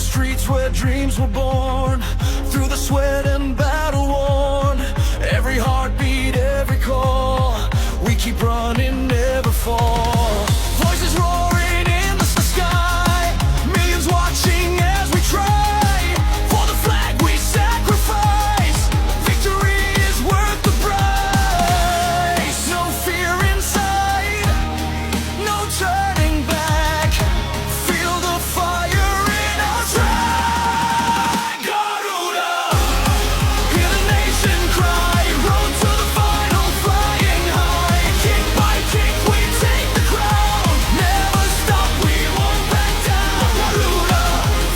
streets where dreams were born, through the sweat and battle worn. Every heartbeat, every call, we keep running, never fall. Voices roaring in the sky, millions watching as we try. For the flag we sacrifice, victory is worth the price. No fear inside, no turning back. Feel the fire in our track. Garuda, hear the nation cry. Road to the final, flying high. Kick by kick, we take the crown. Never stop, we won't back down. Garuda,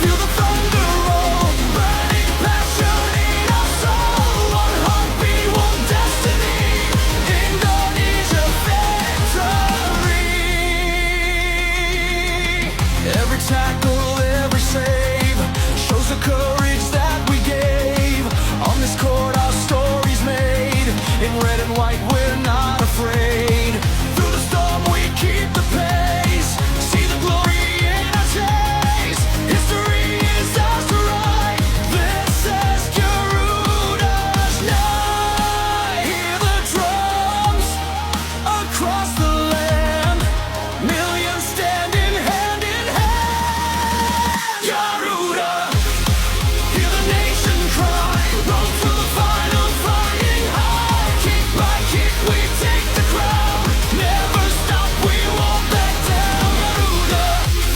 feel the thunder roll. Burning passion in our soul. One heartbeat, one destiny. Indonesia victory. Every tackle, every save shows the courage that we gave. On this court our story's made. In red and white we're not afraid. Through the storm we keep the pace. See the glory in our chase. History is ours to write. This is Garuda's night. Hear the drums across the land. Millions standing hand in hand. Garuda, hear the nation cry. Road to the final, flying high. Kick by kick, we take the crown. Never stop, we won't back down. Garuda,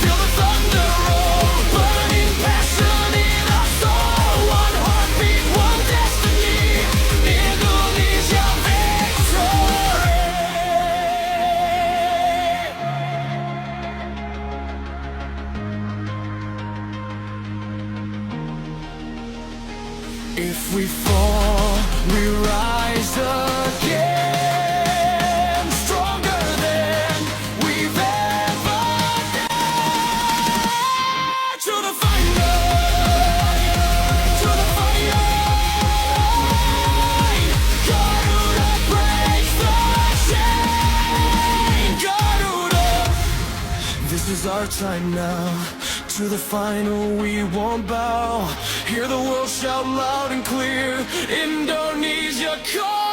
feel the thunder roll. Burning passion in our soul. One heartbeat, one destiny. Indonesia victory. If we fall, we rise again, stronger than we've ever been. To the final, to the fight. Garuda breaks the chain. Garuda, this is our time now. To the final we won't bow. Hear the world shout loud and clear. Indonesia calls.